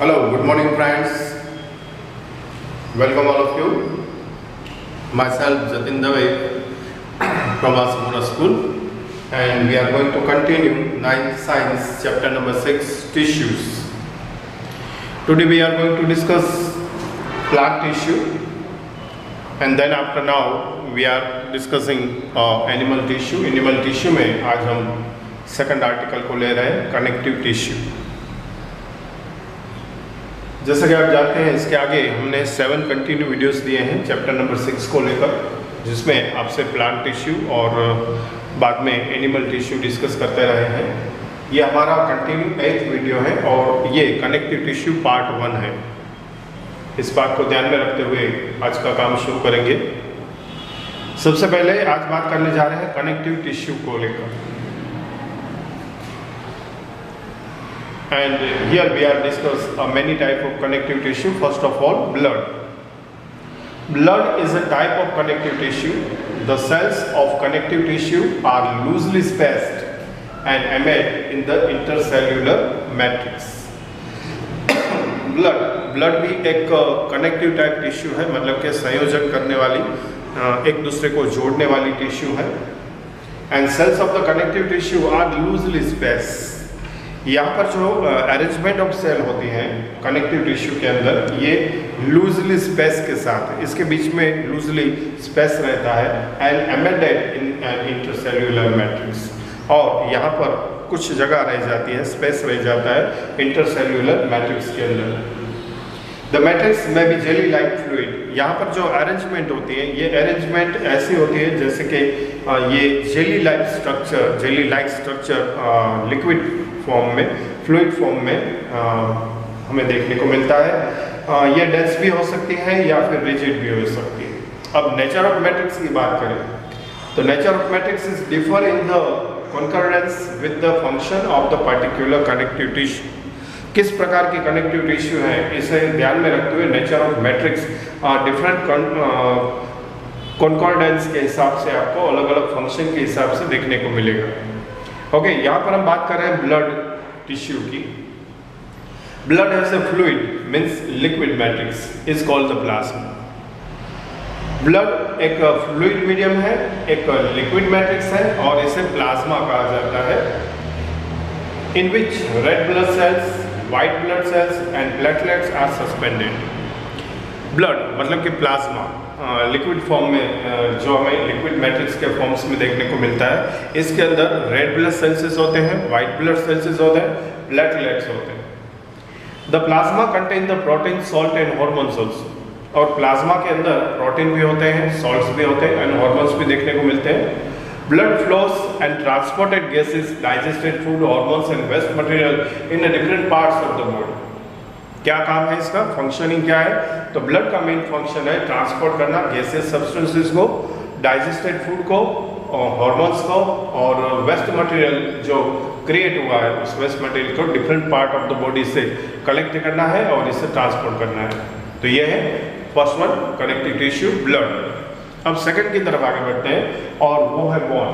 Hello, good morning friends. Welcome all of you. Myself Jatin Dave from Asmura School, and we are going to continue 9th Science chapter number 6 tissues. Today we are going to discuss plant tissue, and then after now we are discussing animal tissue. Animal tissue में आज हम second article को ले रहे हैं connective tissue. जैसा कि आप जानते हैं इसके आगे हमने 7 कंटिन्यू वीडियोस दिए हैं चैप्टर नंबर 6 को लेकर, जिसमें आपसे प्लांट टिश्यू और बाद में एनिमल टिश्यू डिस्कस करते रहे हैं। ये हमारा कंटिन्यू 8th वीडियो है और ये कनेक्टिव टिश्यू पार्ट 1 है। इस बात को ध्यान में रखते हुए आज का काम शुरू करेंगे। सबसे पहले आज बात करने जा रहे हैं कनेक्टिव टिश्यू को लेकर। And here we are discuss many type of connective tissue. First of all, blood. Blood is a type of connective tissue. The cells of connective tissue are loosely spaced and embedded in the intercellular matrix. blood भी एक connective type tissue है, मतलब कि संयोजन करने वाली, एक दूसरे को जोड़ने वाली tissue है. And cells of the connective tissue are loosely spaced. यहाँ पर जो अरेंजमेंट ऑफ सेल होती हैं कनेक्टिव टिश्यू के अंदर, ये लूजली स्पेस के साथ, इसके बीच में लूजली स्पेस रहता है and embedded in intercellular matrix, और यहाँ पर कुछ जगह रह जाती है, स्पेस रह जाता है इंटरसेल्यूलर मैट्रिक्स के अंदर। द मैट्रिक्स में भी जेली लाइक फ्लूइड, यहाँ पर जो अरेंजमेंट होती है ये अरेंजमेंट ऐसी होती है जैसे कि ये jelly like structure liquid form में, फ्लूइड फॉर्म में हमें देखने को मिलता है। ये डेंस भी हो सकती है या फिर रिजिड भी हो सकती है। अब नेचर ऑफ मैट्रिक्स की बात करें तो nature of matrix is differ in the concurrence with the function of the particular connective tissue. किस प्रकार की कनेक्टिव टिश्यू है इसे ध्यान में रखते हुए नेचर ऑफ मैट्रिक्स डिफरेंट कॉन्कॉर्डेंस के हिसाब से आपको अलग अलग फंक्शन के हिसाब से देखने को मिलेगा। ओके, यहाँ पर हम बात कर रहे हैं ब्लड टिश्यू की। Blood as a fluid means liquid matrix is called the plasma. Blood एक फ्लूइड मीडियम है, एक लिक्विड मैट्रिक्स है और इसे प्लाज्मा कहा जाता है। In which red blood cells, white blood cells and platelets are suspended. Blood मतलब कि प्लाज्मा लिक्विड फॉर्म में जो हमें लिक्विड मैट्रिक्स के फॉर्म्स में देखने को मिलता है, इसके अंदर रेड ब्लड सेल्स होते हैं, व्हाइट ब्लड सेल्स होते हैं, प्लेटलेट्स होते हैं। The plasma contain the protein, salt and hormones also, और प्लाज्मा के अंदर प्रोटीन भी होते हैं, सॉल्ट्स भी होते हैं एंड हॉर्मोन्स भी देखने को मिलते हैं। Blood flows and transported gases, digested food, hormones and waste material in different parts of the body. क्या काम है इसका, फंक्शनिंग क्या है? तो ब्लड का मेन फंक्शन है ट्रांसपोर्ट करना गैसियस सब्सटेंसेस को, डाइजेस्टेड फूड को, हॉर्मोन्स को, और वेस्ट मटेरियल जो क्रिएट हुआ है उस वेस्ट मटेरियल को different part of the body से कलेक्ट करना है और इसे ट्रांसपोर्ट करना है। तो ये है first one, connective tissue blood. अब सेकंड की तरफ आगे बढ़ते हैं और वो है बोन।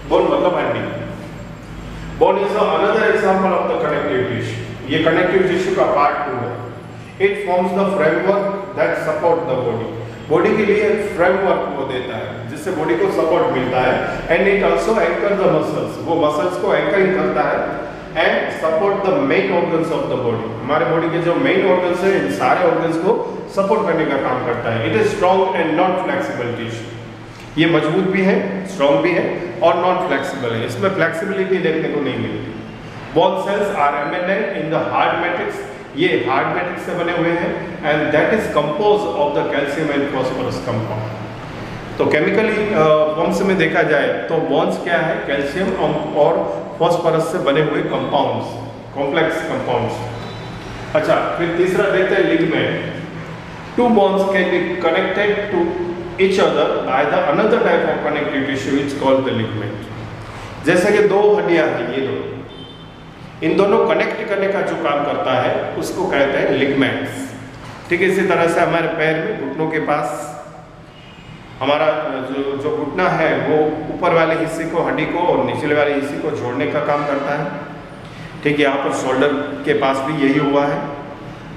बोन मतलब हड्डी। Bone is another example of the connective tissue. ये कनेक्टिव टिश्यू का पार्ट 2 है। It forms the framework that support the body. Body के लिए एक फ्रेमवर्क वो देता है जिससे बॉडी को सपोर्ट मिलता है। And it also anchor the muscles, वो मसल्स को एंकरिंग करता है and support the main organs of the body. हमारे बॉडी के जो मेन ऑर्गन्स हैं इन सारे ऑर्गन्स को सपोर्ट करने का काम करता है। It is strong and non flexible tissue. ये मजबूत भी है, स्ट्रॉन्ग भी है और नॉन फ्लेक्सिबल है, इसमें फ्लेक्सिबिलिटी देखने को नहीं मिलती। Bone cells are embedded in the hard matrix, ये हार्ड मैट्रिक्स से बने हुए हैं and that is compose of the calcium and phosphorus compound. तो केमिकली फॉर्म्स में देखा जाए तो बोन्स क्या है, कैल्शियम और फॉस्फोरस से बने हुए कंपाउंड्स, कॉम्प्लेक्स कंपाउंड्स। अच्छा, फिर तीसरा देखते हैं ligament. Two bones can be connected to each other by the another type of connective tissue is called the ligament. जैसे कि दो हड्डियां हैं, ये दो, इन दोनों कनेक्ट करने का जो काम करता है उसको कहते हैं लिगमेंट्स। ठीक है, इसी तरह से हमारे पैर में, घुटनों के पास हमारा जो घुटना है वो ऊपर वाले हिस्से को, हड्डी को, और निचले वाले हिस्से को जोड़ने का काम करता है। ठीक है, यहाँ पर शोल्डर के पास भी यही हुआ है।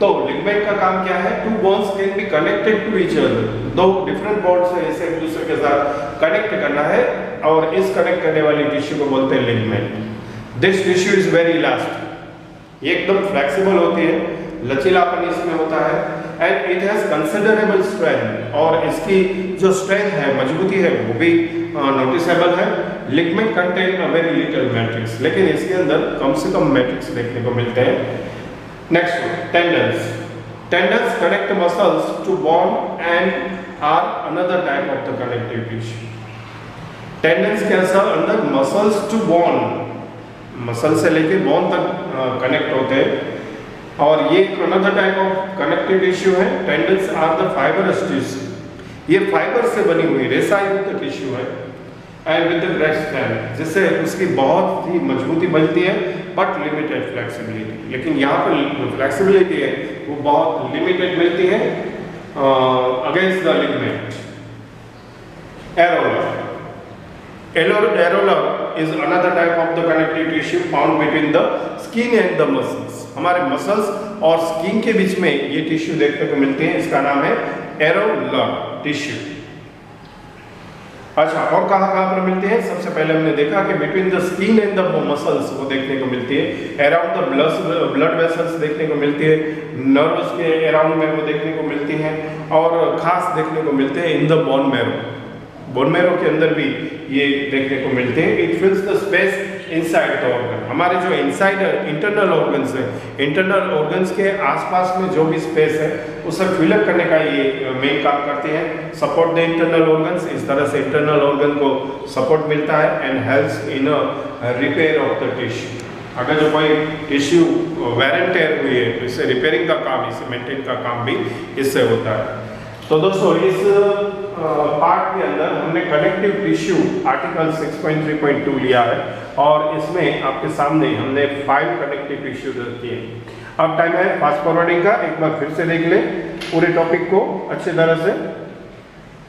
तो लिगमेंट का काम क्या है? Two bones can be connected to each other, दो डिफरेंट बोन्स से इसे एक दूसरे के साथ कनेक्ट करना है और इस कनेक्ट करने वाली टिश्यू को बोलते हैं ligament. This tissue is very elastic, ये एकदम फ्लेक्सिबल होती है, लचीलापन इसमें होता है, and it has considerable strength, और इसकी जो स्ट्रेंथ है, मजबूती है, वो भी नोटिसेबल है। Ligament contain a very little matrix, लेकिन इसके अंदर कम से कम मैट्रिक्स देखने को मिलते हैं। Next tendons. Tendons connect muscles to bone and are another type of the connective tissue. Tendons कैसा? अंदर मसल्स टू बोन, मसल से लेके बोन तक कनेक्ट होते हैं, और ये another type of connective tissue है। Tendons are the fibrous tissue, ये फाइबर से बनी हुई रेसा युक्त टिश्यू है, and with the great strength, जिससे उसकी बहुत ही मजबूती बनती है, बट लिमिटेड फ्लेक्सिबिलिटी। लेकिन यहाँ पर फ्लेक्सिबिलिटी है वो बहुत लिमिटेड मिलती है against the ligament. Areolar. Areolar is another type of the connective tissue found between the skin and the muscles. हमारे मसल्स और स्किन के बीच में ये टिश्यू देखने को मिलते हैं, इसका नाम है एरोलर टिश्यू। अच्छा, और कहाँ पर मिलती है? सबसे पहले हमने देखा कि between the skin and the muscles वो देखने को मिलती है, अराउंड द ब्लड वेसल्स देखने को मिलती है, नर्व्स के अराउंड में वो देखने को मिलती है, और खास देखने को मिलते हैं in the bone marrow. Bone marrow के अंदर भी ये देखने को मिलते हैं। It फिल्स the space inside the organ. हमारे जो इनसाइड इंटरनल ऑर्गन्स है, इंटरनल ऑर्गन्स के आसपास में जो भी स्पेस है उसे फिलअप करने का ये मेन काम करते हैं। सपोर्ट द इंटरनल ऑर्गन्स, इस तरह से इंटरनल ऑर्गन को सपोर्ट मिलता है, and helps in repair of the tissue. अगर जो कोई टिश्यू वेयर एंड टेयर हुई है तो इसे रिपेयरिंग का काम, इसे मेंटेन का काम भी इससे होता है। तो दोस्तों, इस पार्ट के अंदर हमने कनेक्टिव टिश्यू आर्टिकल 6.3.2 लिया है, और इसमें आपके सामने हमने 5 कनेक्टिव टिश्यू रखी है। अब टाइम है फास्ट फॉरवर्डिंग का, एक बार फिर से देख लें पूरे टॉपिक को अच्छी तरह से।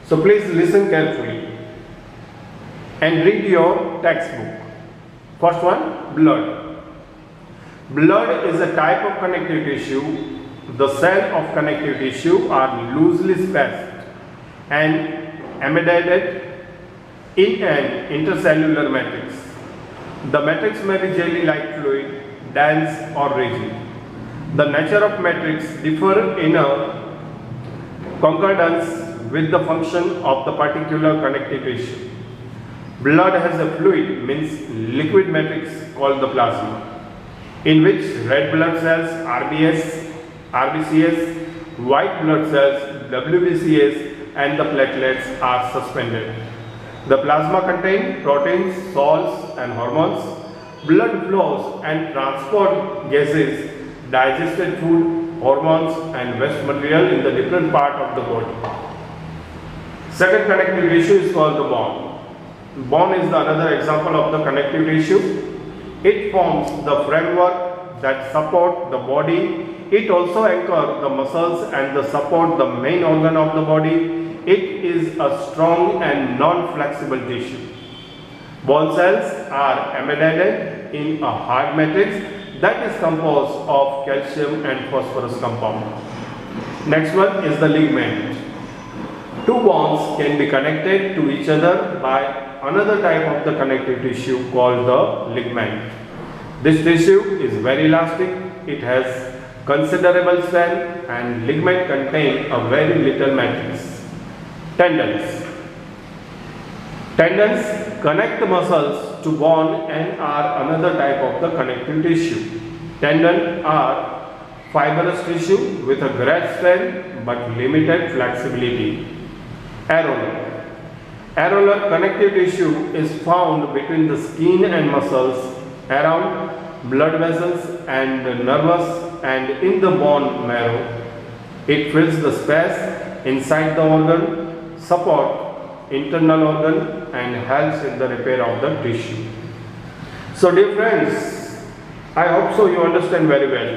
So please listen carefully and read your text book. First one, blood. Blood is a type of connective tissue. The cells of connective tissue are loosely spaced and embedded in an intercellular matrix. The matrix may be jelly-like fluid, dense or rigid. The nature of matrix differ in a concordance with the function of the particular connective tissue. Blood has a fluid, means liquid matrix called the plasma, in which red blood cells RBS, RBCS, white blood cells WBCS and the platelets are suspended. The plasma contains proteins, salts and hormones, blood flows and transport gases, digested food, hormones and waste material in the different part of the body. Second connective tissue is called the bone. Bone is another example of the connective tissue. It forms the framework that support the body. It also anchors the muscles and the support the main organ of the body. It is a strong and non-flexible tissue. Bone cells are embedded in a hard matrix that is composed of calcium and phosphorus compound. Next one is the ligament. Two bones can be connected to each other by another type of the connective tissue called the ligament. This tissue is very elastic, it has considerable strength, and ligament contain a very little matrix. Tendons. Tendons connect the muscles to bone and are another type of the connective tissue. Tendons are fibrous tissue with a great strength but limited flexibility. Areola. Areolar connective tissue is found between the skin and muscles, around blood vessels and nerves, and in the bone marrow. It fills the space inside the organ, support internal organ, and helps in the repair of the tissue. So dear friends, I hope so you understand very well,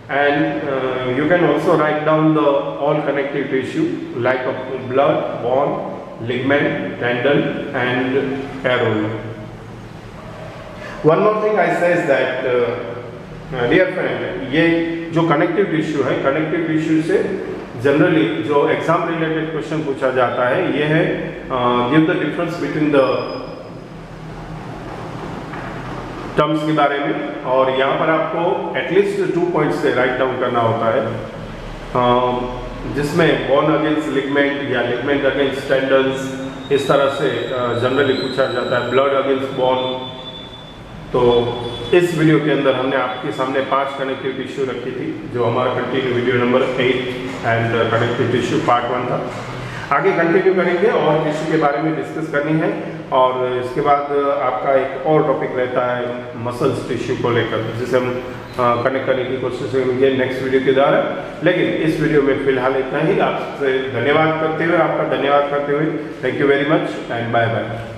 and you can also write down the all connective tissue like blood, bone, ligament, tendon and areola. One more thing I say is that dear friend, ये जो connective tissue है, connective tissue से generally जो exam related question पूछा जाता है ये है give the difference between the terms के बारे में, और यहाँ पर आपको एटलीस्ट 2 पॉइंट्स से राइट डाउन करना होता है, जिसमें बोन अगेंस्ट लिगमेंट या लिगमेंट अगेंस्ट टेंडन्स इस तरह से जनरली पूछा जाता है, ब्लड अगेंस्ट बोन। तो इस वीडियो के अंदर हमने आपके सामने 5 कनेक्टिव टिश्यू रखी थी, जो हमारा continue video number 8 and connective tissue part 1 था। आगे कंटिन्यू करेंगे और टिश्यू के बारे में डिस्कस करनी है, और इसके बाद आपका एक और टॉपिक रहता है मसल्स टिश्यू को लेकर, जिसे हम कनेक्ट करने की कोशिश करेंगे नेक्स्ट वीडियो के द्वारा। लेकिन इस वीडियो में फिलहाल इतना ही। आपसे धन्यवाद करते हुए, आपका धन्यवाद करते हुए thank you very much and bye bye.